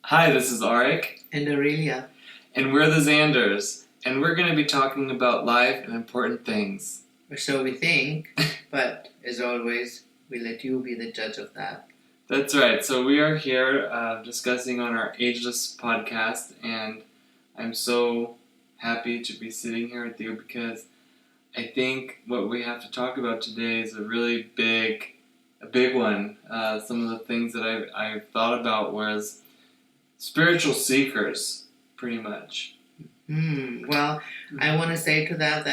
Hi, this is Arik, And Aurelia. and we're the Xanders, and we're going to be talking about life and important things. Or so we think, but as always, we let you be the judge of that. That's right, so we are here discussing on our Ageless podcast, and I'm so happy to be sitting here with you because I think what we have to talk about today is a really big one. Some of the things that I've thought about was spiritual seekers, pretty much. Well, I want to say to that,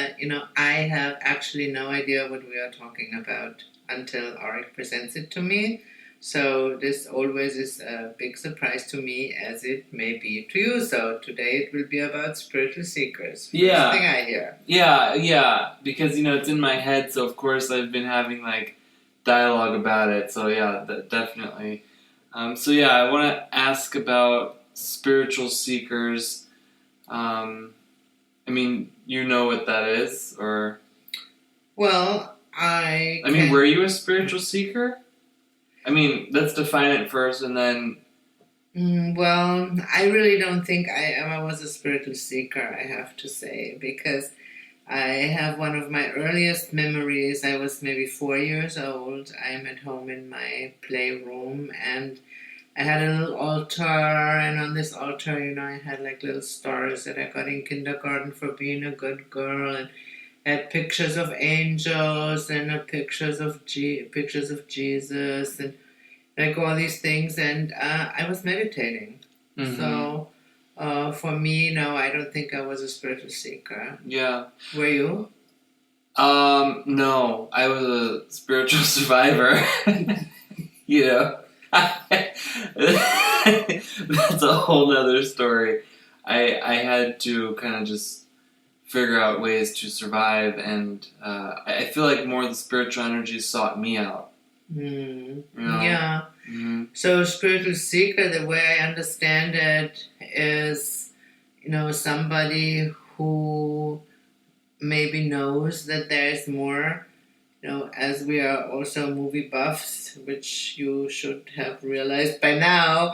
I have actually no idea what we are talking about until Arik presents it to me. So this always is a big surprise to me, as it may be to you. So today it will be about spiritual seekers. Yeah. First thing I hear. Yeah, because, it's in my head, so of course I've been having, dialogue about it, so yeah, definitely. I want to ask about spiritual seekers. You know what that is, or... Well, were you a spiritual seeker? Let's define it first, and then... Well, I really don't think I ever was a spiritual seeker, I have to say, because I have one of my earliest memories. I was maybe 4 years old. I'm at home in my playroom, and I had a little altar, and on this altar, I had little stars that I got in kindergarten for being a good girl, and I had pictures of angels and pictures of Jesus, and all these things, and I was meditating. Mm-hmm. So for me, no, I don't think I was a spiritual seeker. Yeah. Were you? No, I was a spiritual survivor. That's a whole nother story. I had to kind of just figure out ways to survive, and I feel like more of the spiritual energy sought me out. Yeah. Mm-hmm. So spiritual seeker, the way I understand it, is, somebody who maybe knows that there is more. As we are also movie buffs, which you should have realized by now,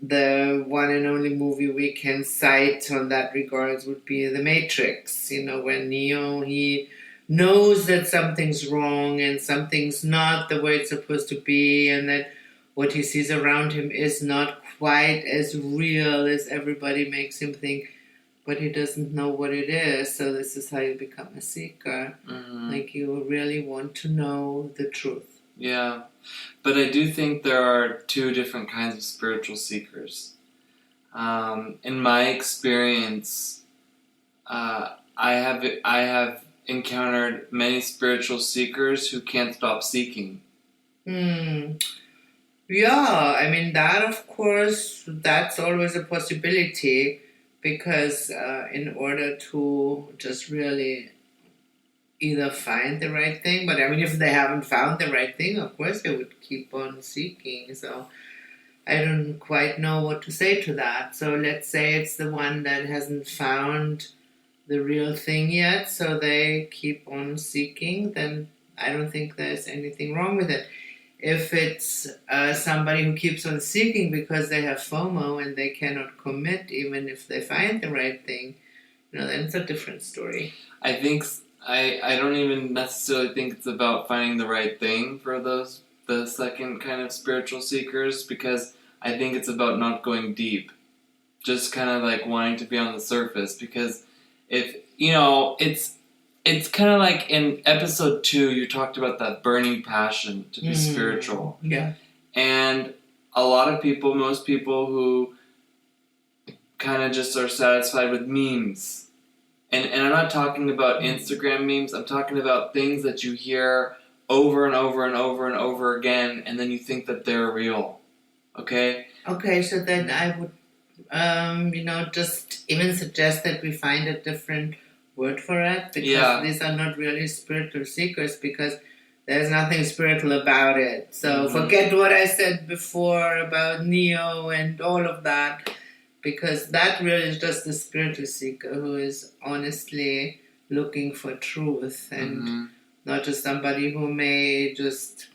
the one and only movie we can cite on that regards would be The Matrix. When Neo, he knows that something's wrong and something's not the way it's supposed to be, and that what he sees around him is not quite as real as everybody makes him think, but he doesn't know what it is. So this is how you become a seeker. You really want to know the truth. Yeah, but I do think there are two different kinds of spiritual seekers. In my experience, I have encountered many spiritual seekers who can't stop seeking. Yeah, that, of course, that's always a possibility, because in order to just really either find the right thing, but if they haven't found the right thing, of course they would keep on seeking. So I don't quite know what to say to that. So let's say it's the one that hasn't found the real thing yet, so they keep on seeking, then I don't think there's anything wrong with it. If it's somebody who keeps on seeking because they have FOMO and they cannot commit even if they find the right thing, then it's a different story. I think I don't even necessarily think it's about finding the right thing for the second kind of spiritual seekers, because I think it's about not going deep, just kind of wanting to be on the surface. Because if it's kind of like in episode 2, you talked about that burning passion to be spiritual. Yeah. And a lot of people, most people who kind of just are satisfied with memes. And I'm not talking about Instagram memes. I'm talking about things that you hear over and over and over and over again, and then you think that they're real. Okay? Okay, so then I would, just even suggest that we find a different word for it, because these are not really spiritual seekers, because there's nothing spiritual about it. So forget what I said before about Neo and all of that, because that really is just a spiritual seeker who is honestly looking for truth, and not just somebody who may just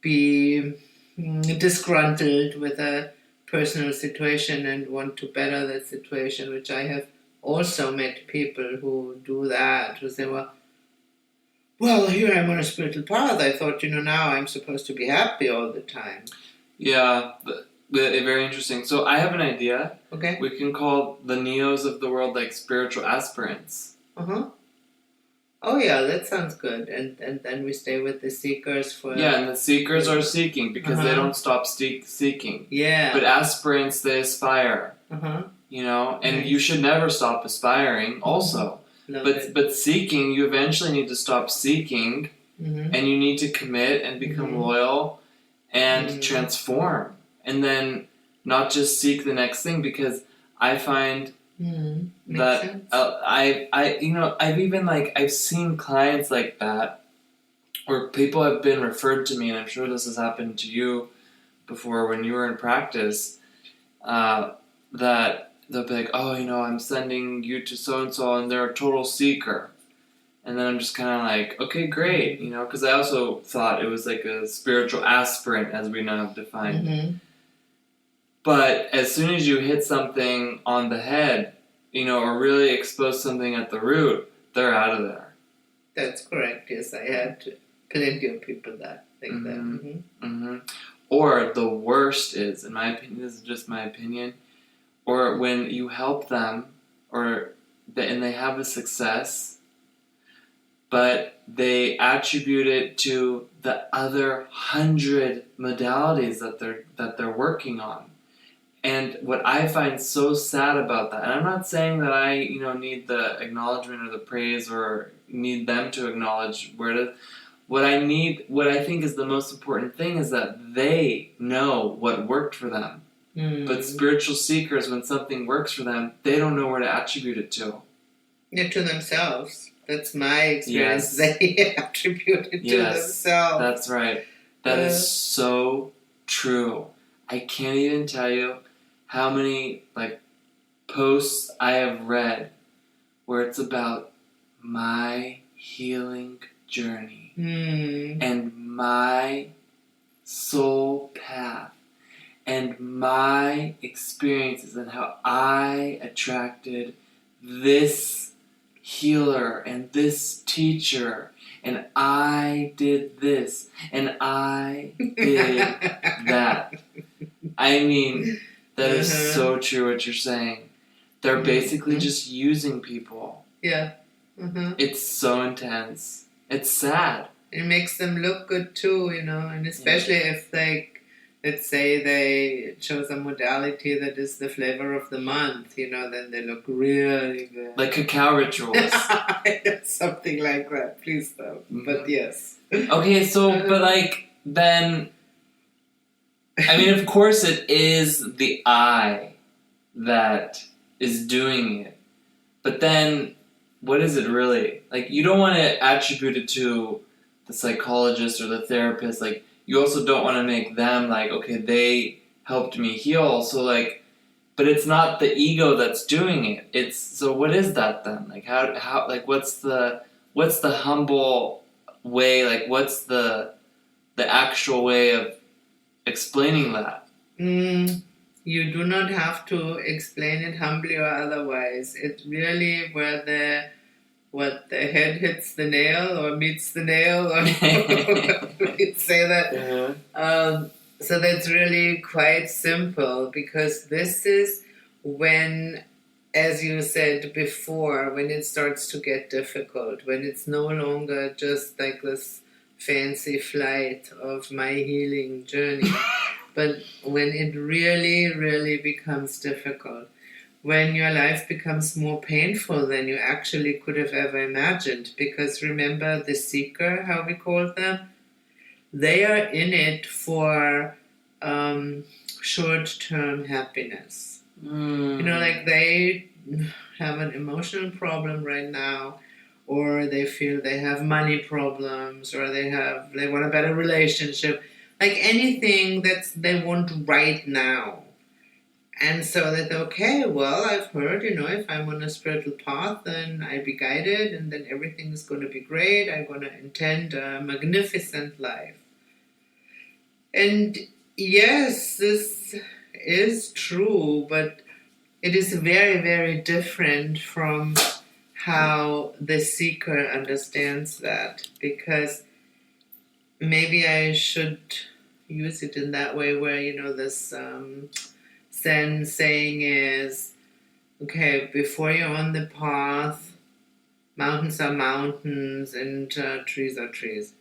be disgruntled with a personal situation and want to better that situation, which I have also met people who do that, who say, well, here I'm on a spiritual path. I thought, now I'm supposed to be happy all the time. Yeah, very interesting. So I have an idea. Okay. We can call the Neos of the world like spiritual aspirants. Oh yeah, that sounds good. And then we stay with the seekers for... Yeah, and the seekers are seeking because they don't stop seeking. Yeah. But aspirants, they aspire. And Nice. you should never stop aspiring also. But seeking, you eventually need to stop seeking, and you need to commit and become loyal and transform. And then not just seek the next thing, because I find that I've seen clients like that, where people have been referred to me, and I'm sure this has happened to you before when you were in practice, that they'll be like, I'm sending you to so-and-so, and they're a total seeker. And then I'm just kind of like, okay, great, because I also thought it was like a spiritual aspirant, as we now have defined. But as soon as you hit something on the head, or really expose something at the root, they're out of there. That's correct, yes. I had plenty of people that think that. Or the worst is, in my opinion, this is just my opinion, or when you help them, and they have a success, but they attribute it to the other 100 modalities that they're working on. And what I find so sad about that, and I'm not saying that I need the acknowledgement or the praise or need them to acknowledge where to. What I think is the most important thing is that they know what worked for them. But spiritual seekers, when something works for them, they don't know where to attribute it to. Yeah, to themselves. That's my experience. Yes. They attribute it to themselves. That's right. That is so true. I can't even tell you how many posts I have read where it's about my healing journey and my soul path and my experiences and how I attracted this healer and this teacher, and I did this and I did that. I mean, that is so true what you're saying. They're basically just using people. Yeah. It's so intense. It's sad. It makes them look good too, and especially if let's say they chose a modality that is the flavor of the month, then they look really good. Like cacao rituals. Something like that. Please don't. But yes. Okay, so, but then, I mean, of course it is the I that is doing it. But then, what is it really? You don't want to attribute it to the psychologist or the therapist. You also don't want to make them okay, they helped me heal. So but it's not the ego that's doing it. So what is that then? How what's the humble way? What's the actual way of explaining that? You do not have to explain it humbly or otherwise. It's really where the head hits the nail or meets the nail, or you'd say that. So that's really quite simple, because this is when, as you said before, when it starts to get difficult, when it's no longer just this fancy flight of my healing journey, but when it really, really becomes difficult. When your life becomes more painful than you actually could have ever imagined. Because remember the seeker, how we called them? They are in it for short-term happiness. They have an emotional problem right now, or they feel they have money problems, or they want a better relationship. Anything that they want right now. And so that, okay, well, I've heard, if I'm on a spiritual path, then I'll be guided, and then everything is going to be great. I'm going to intend a magnificent life. And yes, this is true, but it is very, very different from how the seeker understands that, because maybe I should use it in that way where, this Zen saying is, okay, before you're on the path, mountains are mountains and trees are trees.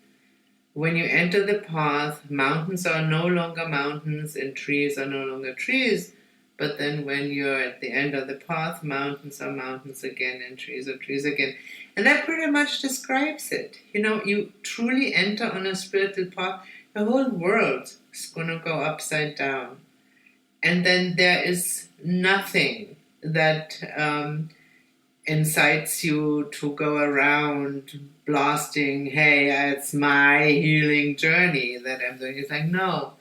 When you enter the path, mountains are no longer mountains and trees are no longer trees. But then when you're at the end of the path, mountains are mountains again and trees are trees again. And that pretty much describes it. You truly enter on a spiritual path, the whole world is going to go upside down. And then there is nothing that incites you to go around blasting, hey, it's my healing journey that I'm doing. It's like, no,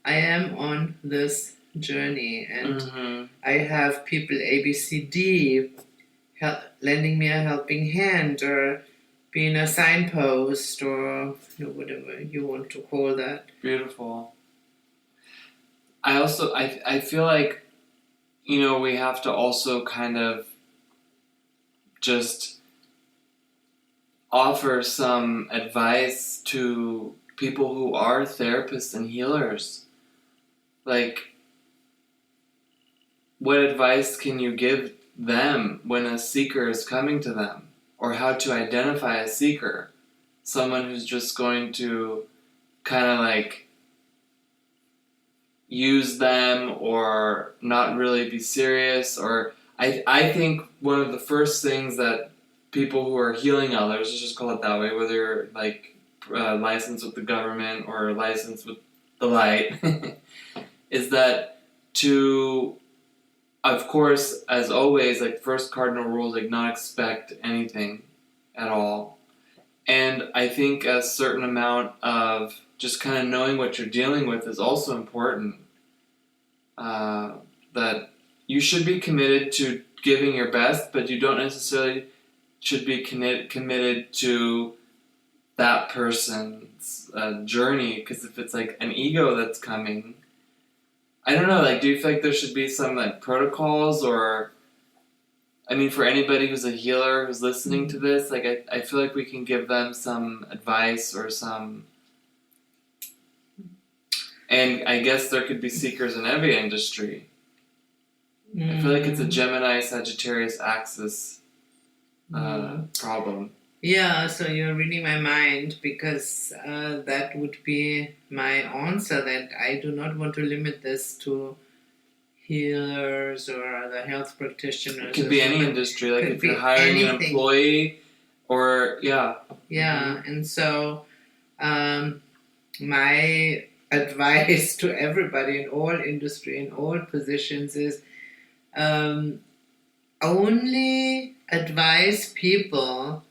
I am on this journey, and I have people A, B, C, D lending me a helping hand or being a signpost or whatever you want to call that. Beautiful. I feel like we have to also kind of just offer some advice to people who are therapists and healers. Like, what advice can you give them when a seeker is coming to them? Or how to identify a seeker? Someone who's just going to kind of like use them or not really be serious. Or I think one of the first things that people who are healing others, let's just call it that way, whether you're like licensed with the government or licensed with the light, is that to, of course, as always, like first cardinal rule is like not expect anything at all. And I think a certain amount of just kind of knowing what you're dealing with is also important. That you should be committed to giving your best, but you don't necessarily should be committed to that person's journey, because if it's like an ego that's coming, I don't know, like, do you feel like there should be some like protocols, or I mean, for anybody who's a healer who's listening to this, like I feel like we can give them some advice or some, and I guess there could be seekers in every industry. I feel like it's a Gemini Sagittarius axis problem. Yeah, so you're reading my mind, because that would be my answer, that I do not want to limit this to healers or other health practitioners. It could be any industry, like if you're hiring an employee or, yeah. Yeah, and so my advice to everybody in all industry, in all positions is only advise people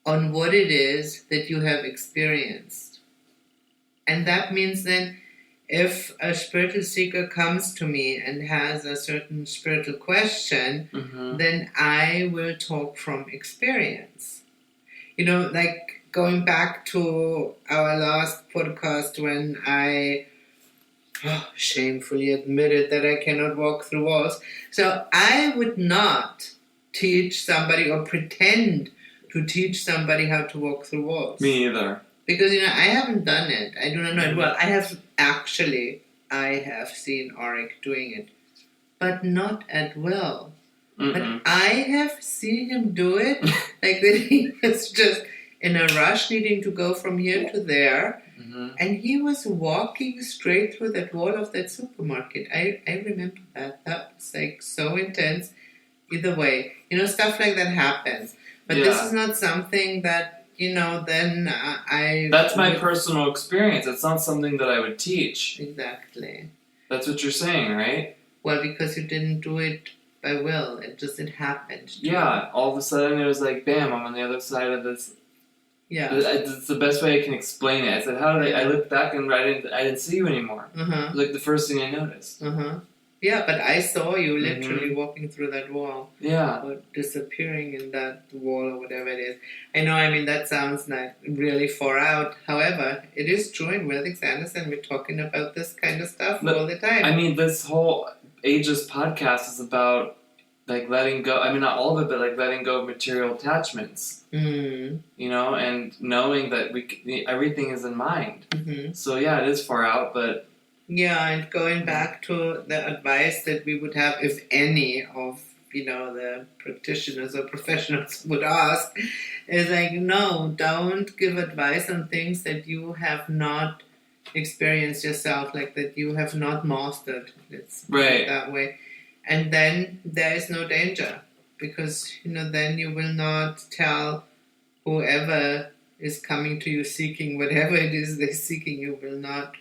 on what it is that you have experienced. And that means then if a spiritual seeker comes to me and has a certain spiritual question, then I will talk from experience. Like going back to our last podcast when I shamefully admitted that I cannot walk through walls. So I would not teach somebody or pretend to teach somebody how to walk through walls. Me either. Because, I haven't done it. I do not know it well. I have seen Arik doing it, but not at will. But I have seen him do it, like that he was just in a rush needing to go from here to there, and he was walking straight through that wall of that supermarket. I remember that. That was like so intense. Either way, stuff like that happens. But this is not something that, then I... That's my personal experience. It's not something that I would teach. Exactly. That's what you're saying, right? Well, because you didn't do it by will. It happened. Yeah, all of a sudden it was like, bam, I'm on the other side of this. Yeah. It's the best way I can explain it. I said, how did I looked back and I didn't see you anymore. It was like the first thing I noticed. Yeah, but I saw you literally walking through that wall. Yeah. Or disappearing in that wall or whatever it is. I know, I mean, that sounds like really far out. However, it is true in Arik and we're talking about this kind of stuff all the time. I mean, this whole Ageless podcast is about, like, letting go. I mean, not all of it, but, like, letting go of material attachments. You know, and knowing that everything is in mind. So, yeah, it is far out, but... Yeah, and going back to the advice that we would have, if any of, the practitioners or professionals would ask, is like, no, don't give advice on things that you have not experienced yourself, like that you have not mastered. Let's put it that way. And then there is no danger, because, then you will not tell whoever is coming to you seeking whatever it is they're seeking, you will not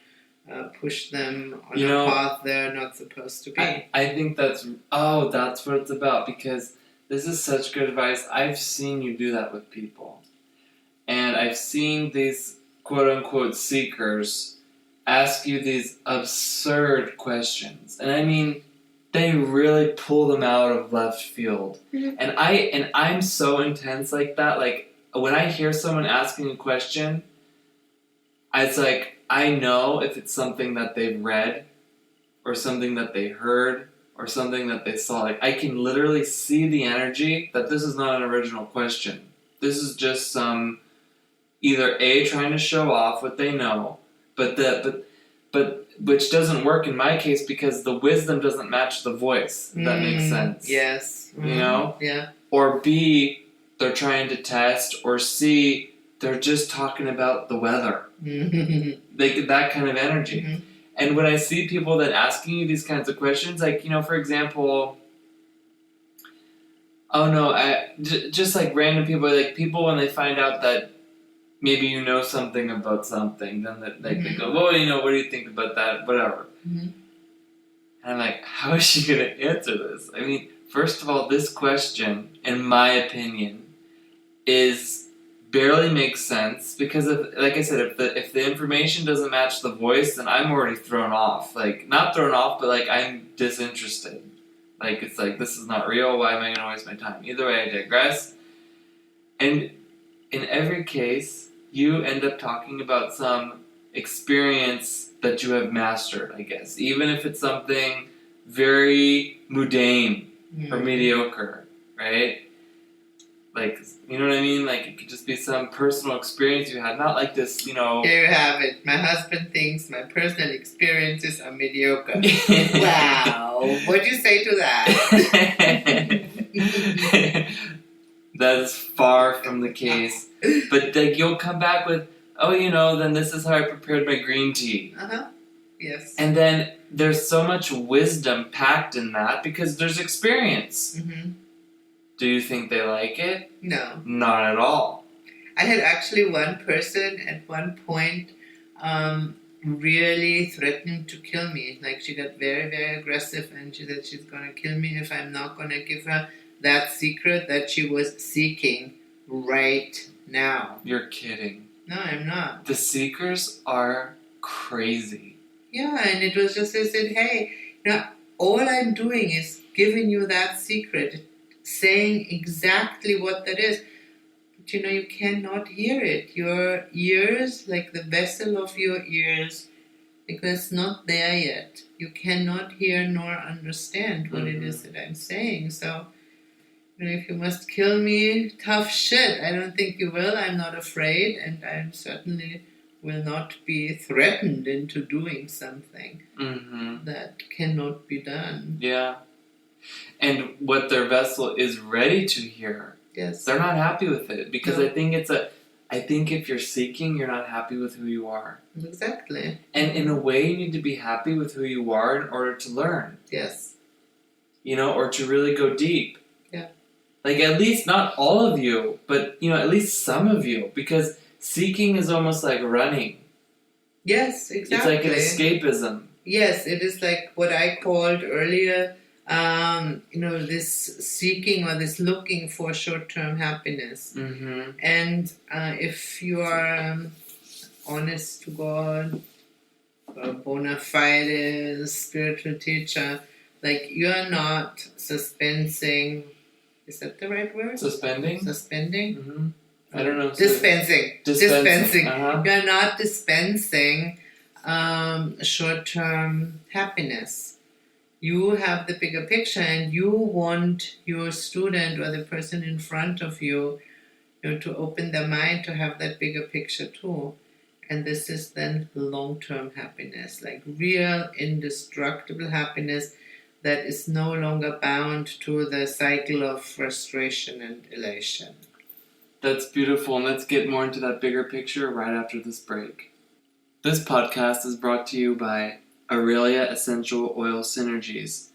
push them on a path they're not supposed to be. I think that's what it's about, because this is such good advice. I've seen you do that with people. And I've seen these quote-unquote seekers ask you these absurd questions. And I mean, they really pull them out of left field. And I'm so intense like that. Like, when I hear someone asking a question, it's like, I know if it's something that they've read, or something that they heard, or something that they saw. Like, I can literally see the energy that this is not an original question. This is just some, either A, trying to show off what they know, but which doesn't work in my case, because the wisdom doesn't match the voice, if that makes sense. Yes. You know? Yeah. Or B, they're trying to test, or C, they're just talking about the weather. Like, that kind of energy. And when I see people that asking you these kinds of questions, like, for example, just like random people, like people when they find out that maybe you know something about something, then they go, well, what do you think about that, whatever. And I'm like, how is she going to answer this? I mean, first of all, this question, in my opinion, barely makes sense, because like I said, if the information doesn't match the voice, then I'm already thrown off. Like, not thrown off, but like I'm disinterested. Like, it's like, this is not real. Why am I going to waste my time? Either way, I digress. And in every case, you end up talking about some experience that you have mastered, I guess, even if it's something very mundane or mediocre, right? Like, you know what I mean? Like, it could just be some personal experience you had, not like this, There you have it. My husband thinks my personal experiences are mediocre. Wow. What'd you say to that? That's far from the case. But, like, you'll come back with, then this is how I prepared my green tea. Yes. And then there's so much wisdom packed in that, because there's experience. Do you think they like it? No. Not at all. I had actually one person at one point really threatening to kill me. Like, she got very, very aggressive, and she said she's going to kill me if I'm not going to give her that secret that she was seeking right now. You're kidding. No, I'm not. The seekers are crazy. Yeah, and it was just, I said, hey, all I'm doing is giving you that secret, saying exactly what that is. But you cannot hear it. Your ears, like the vessel of your ears, because it's not there yet. You cannot hear nor understand what it is that I'm saying. So, if you must kill me, tough shit. I don't think you will. I'm not afraid, and I certainly will not be threatened into doing something that cannot be done. Yeah. And what their vessel is ready to hear. Yes. They're not happy with it, because I think if you're seeking, you're not happy with who you are. Exactly. And in a way, you need to be happy with who you are in order to learn. Yes. Or to really go deep. Yeah. Like, at least not all of you, but, at least some of you, because seeking is almost like running. Yes, exactly. It's like an escapism. Yes, it is like what I called earlier, this seeking or this looking for short-term happiness. And if you are honest to God, a bona fide spiritual teacher, Like, you're not suspensing. Is that the right word? Suspending? Suspending? Mm-hmm. I don't know. Dispensing. Uh-huh. You're not dispensing short-term happiness. You have the bigger picture, and you want your student or the person in front of you, to open their mind to have that bigger picture too. And this is then long-term happiness, like real indestructible happiness that is no longer bound to the cycle of frustration and elation. That's beautiful, and let's get more into that bigger picture right after this break. This podcast is brought to you by Aurelia Essential Oil Synergies.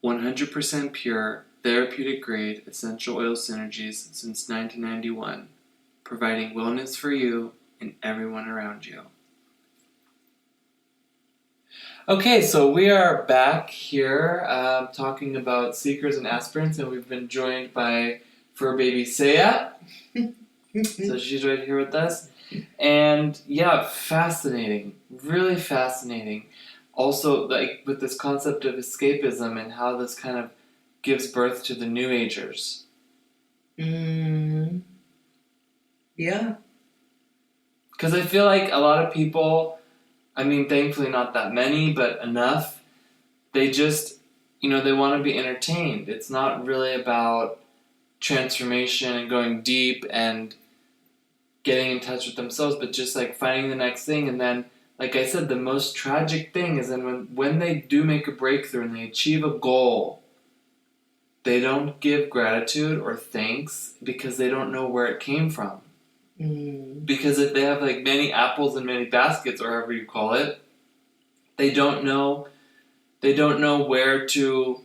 100% pure, therapeutic grade essential oil synergies since 1991, providing wellness for you and everyone around you. Okay, so we are back here talking about seekers and aspirants, and we've been joined by fur baby Saya. So she's right here with us. And yeah, fascinating. Really fascinating. Also, like with this concept of escapism and how this kind of gives birth to the New Agers. Yeah. Because I feel like a lot of people, I mean, thankfully not that many, but enough, they just, they want to be entertained. It's not really about transformation and going deep and getting in touch with themselves, but just like finding the next thing. And then, like I said, the most tragic thing is when they do make a breakthrough and they achieve a goal, they don't give gratitude or thanks because they don't know where it came from. Because if they have like many apples in many baskets, or however you call it, they don't know where to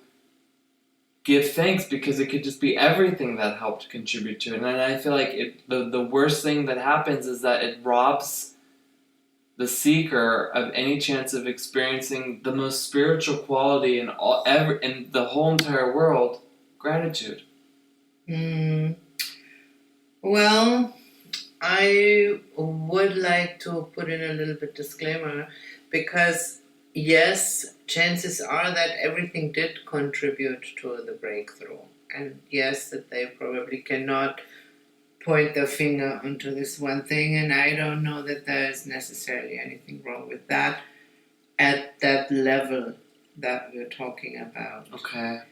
give thanks, because it could just be everything that helped contribute to it. And I feel like the worst thing that happens is that it robs the seeker of any chance of experiencing the most spiritual quality in the whole entire world, gratitude. Well, I would like to put in a little bit disclaimer, because yes, chances are that everything did contribute to the breakthrough. And yes, that they probably cannot point their finger onto this one thing, and I don't know that there is necessarily anything wrong with that at that level that we're talking about. Okay.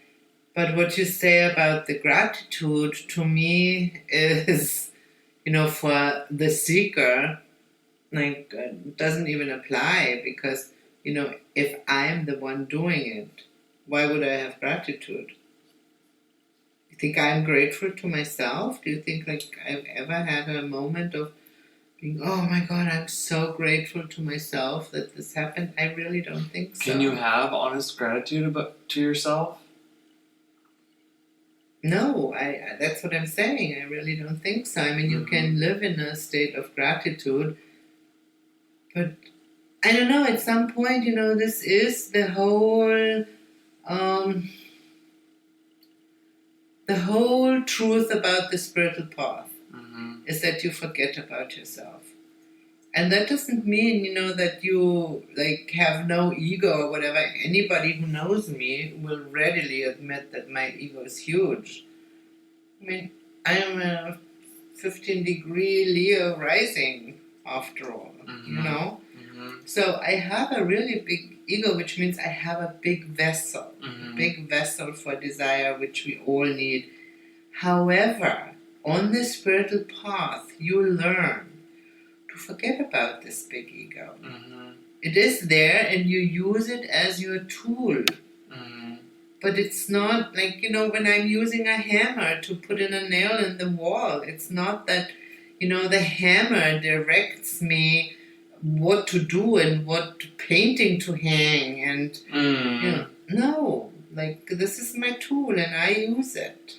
But what you say about the gratitude, to me, is, for the seeker, like, doesn't even apply, because, if I'm the one doing it, why would I have gratitude? You think I'm grateful to myself? Do you think, like, I've ever had a moment of being, oh my God, I'm so grateful to myself that this happened? I really don't think so. Can you have honest gratitude to yourself? No, that's what I'm saying. I really don't think so. I mean, you can live in a state of gratitude, but I don't know, at some point, this is the whole truth about the spiritual path, is that you forget about yourself. And that doesn't mean, that you, like, have no ego or whatever. Anybody who knows me will readily admit that my ego is huge. I mean, I am a 15-degree Leo rising, after all, So I have a really big ego, which means I have a big vessel, for desire, which we all need. However, on the spiritual path, you learn to forget about this big ego. It is there, and you use it as your tool. But it's not like, when I'm using a hammer to put in a nail in the wall, it's not that, the hammer directs me what to do and what painting to hang, and, no, like, this is my tool and I use it.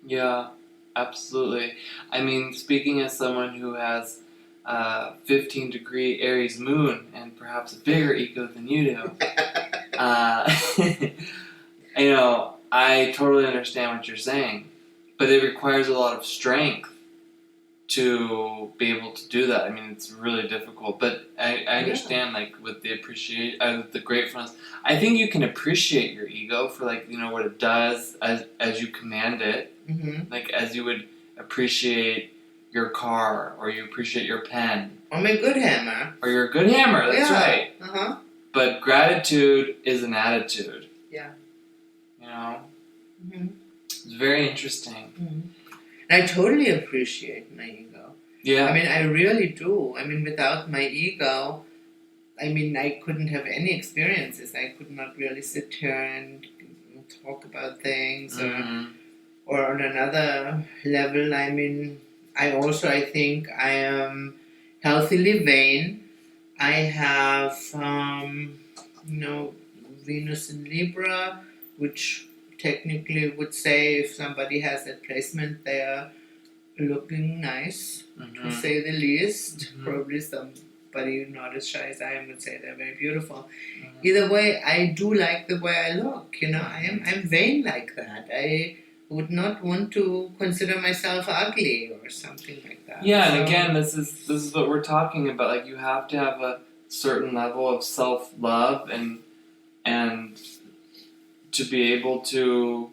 Yeah, absolutely. I mean, speaking as someone who has 15-degree Aries moon and perhaps a bigger ego than you do, I totally understand what you're saying, but it requires a lot of strength to be able to do that. I mean, it's really difficult, but I understand, like, with the the gratefulness. I think you can appreciate your ego for, like, you know, what it does as you command it. Mm-hmm. Like, as you would appreciate your car, or you appreciate your pen. Or my good hammer. Or your good hammer, that's right. Uh-huh. But gratitude is an attitude. Yeah. You know? Mm-hmm. It's very interesting. Mm-hmm. I totally appreciate my ego. Yeah. I mean, I really do. I mean, without my ego, I mean, I couldn't have any experiences. I could not really sit here and talk about things. Or on another level, I mean, I think I am healthily vain. I have, Venus in Libra, which technically would say if somebody has that placement, they are looking nice, to say the least. Probably somebody not as shy as I am would say they're very beautiful. Either way, I do like the way I look. You know, I'm vain like that. I would not want to consider myself ugly or something like that. Yeah, and again, this is what we're talking about. Like, you have to have a certain level of self-love and to be able to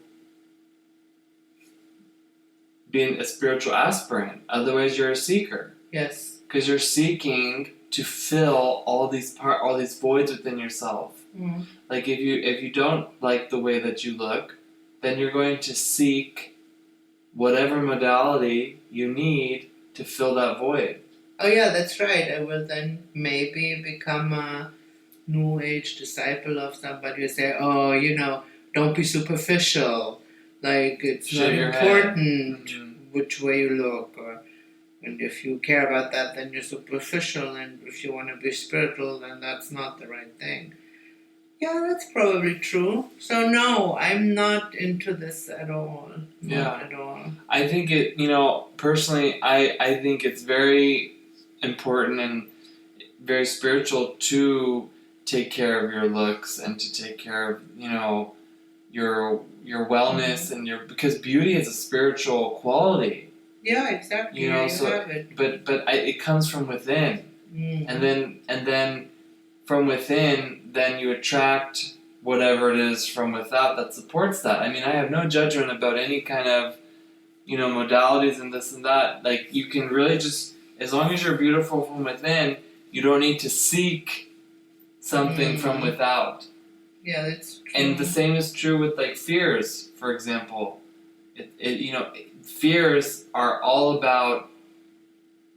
be a spiritual aspirant. Otherwise, you're a seeker. Yes. Because you're seeking to fill all these voids within yourself. Mm. Like, if you don't like the way that you look, then you're going to seek whatever modality you need to fill that void. Oh yeah, that's right. I will then maybe become a New Age disciple of somebody who say, oh, you know, don't be superficial. Like, it's not important which way you look. And if you care about that, then you're superficial. And if you want to be spiritual, then that's not the right thing. Yeah, that's probably true. So no, I'm not into this at all. Not at all. I think personally, I think it's very important and very spiritual to take care of your looks and to take care of, your wellness and because beauty is a spiritual quality. Yeah, exactly. You have it. But it comes from within. Mm. And then from within, then you attract whatever it is from without that supports that. I mean, I have no judgment about any kind of, modalities and this and that. Like, you can really just, as long as you're beautiful from within, you don't need to seek something from without. Yeah, that's true. And the same is true with, like, fears, for example. Fears are all about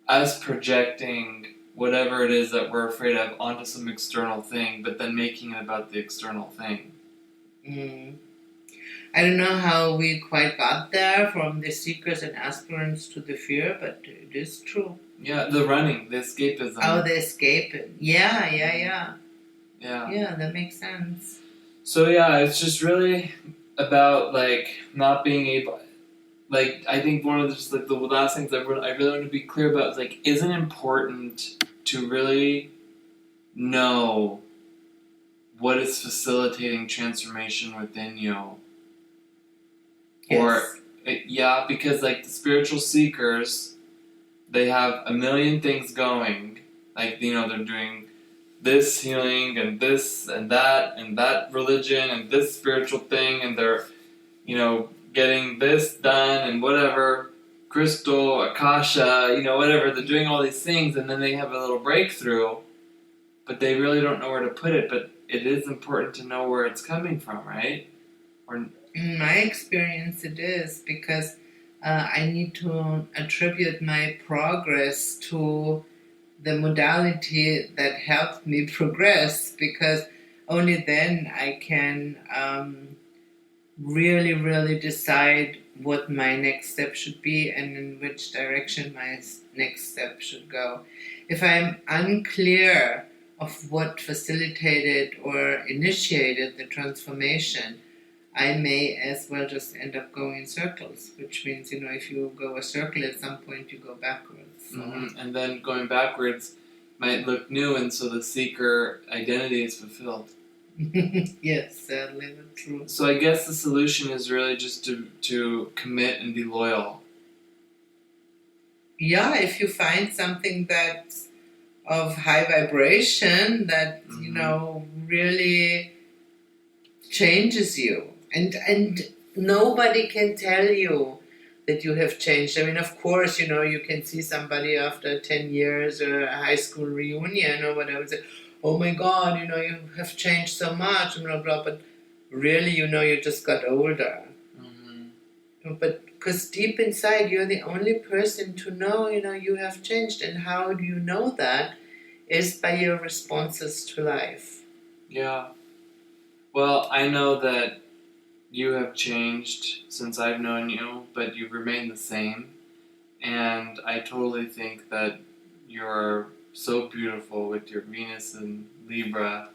us projecting whatever it is that we're afraid of onto some external thing, but then making it about the external thing. I don't know how we quite got there from the seekers and aspirants to the fear, but it is true. Yeah, the running, the escapism. Oh, the escape. Yeah. Yeah. Yeah, that makes sense. So yeah, it's just really about, like, not being able... Like, I think one of the last things I really want to be clear about is, like, isn't it important to really know what is facilitating transformation within you? Yes. Because, like, the spiritual seekers, they have a million things going. Like, they're doing this healing and this and that religion and this spiritual thing, and they're, getting this done and whatever, crystal, akasha, whatever. They're doing all these things, and then they have a little breakthrough, but they really don't know where to put it. But it is important to know where it's coming from, right? In my experience, it is, because I need to attribute my progress to the modality that helped me progress, because only then I can really, really decide what my next step should be and in which direction my next step should go. If I'm unclear of what facilitated or initiated the transformation, I may as well just end up going in circles, which means, if you go a circle, at some point you go backwards. So. And then going backwards might look new, and so the seeker identity is fulfilled. Yes, sadly, that's true. So I guess the solution is really just to commit and be loyal. if you find something that's of high vibration that, really changes you. And nobody can tell you that you have changed. I mean, of course, you can see somebody after 10 years or a high school reunion or whatever and say, oh my God, you have changed so much, and blah, blah, but really, you just got older. But because deep inside, you're the only person to know, you have changed. And how do you know that? Is by your responses to life. Yeah. Well, I know that you have changed since I've known you, but you've remained the same. And I totally think that you're so beautiful with your Venus and Libra.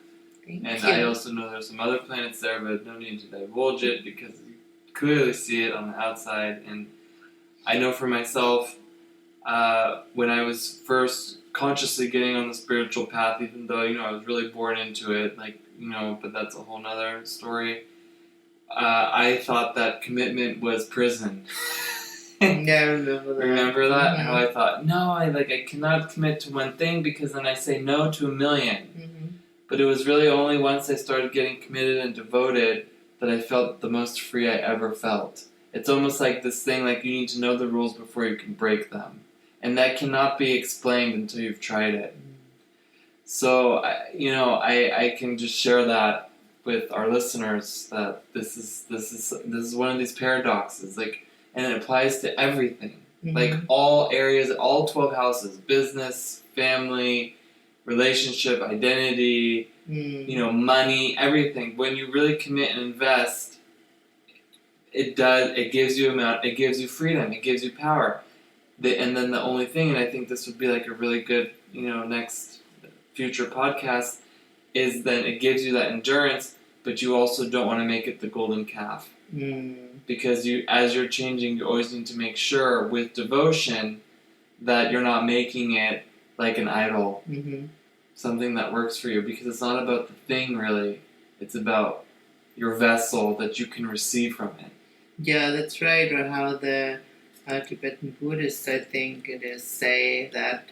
Thank and you. I also know there's some other planets there, but no need to divulge it because you clearly see it on the outside. And I know for myself, when I was first consciously getting on the spiritual path, even though, I was really born into it, but that's a whole nother story. I thought that commitment was prison. Yeah, I remember that. Remember that? Mm-hmm. How I thought, no, I cannot commit to one thing because then I say no to a million. Mm-hmm. But it was really only once I started getting committed and devoted that I felt the most free I ever felt. It's almost like this thing, like you need to know the rules before you can break them. And that cannot be explained until you've tried it. So, I can just share that with our listeners that this is one of these paradoxes, and it applies to everything, all areas, all 12 houses, business, family, relationship, identity, money, everything. When you really commit and invest, it gives you freedom, it gives you power. And then the only thing, and I think this would be a really good, next future podcast, is then it gives you that endurance, but you also don't want to make it the golden calf. Because as you're changing, you always need to make sure with devotion that you're not making it like an idol. Something that works for you, because it's not about the thing really, it's about your vessel that you can receive from it. Yeah, that's right. Or how the Tibetan Buddhists, I think it is, say that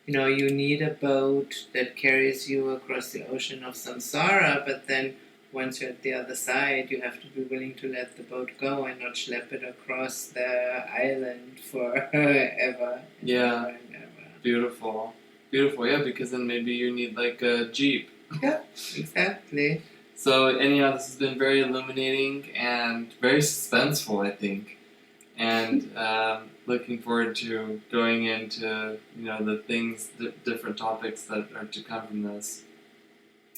you need a boat that carries you across the ocean of samsara, but then once you're at the other side, you have to be willing to let the boat go and not schlep it across the island forever. Yeah, and ever. Beautiful, yeah, because then maybe you need a Jeep. Yeah, exactly. So anyhow, this has been very illuminating and very suspenseful, I think. And looking forward to going into, the things, different topics that are to come from this.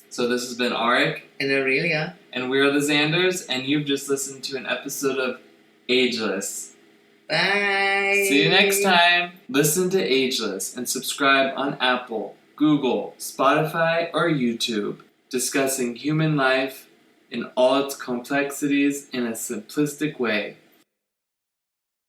So this has been Arik and Aurelia. And we are the Xanders, and you've just listened to an episode of Ageless. Bye! See you next time! Listen to Ageless and subscribe on Apple, Google, Spotify, or YouTube, discussing human life in all its complexities in a simplistic way.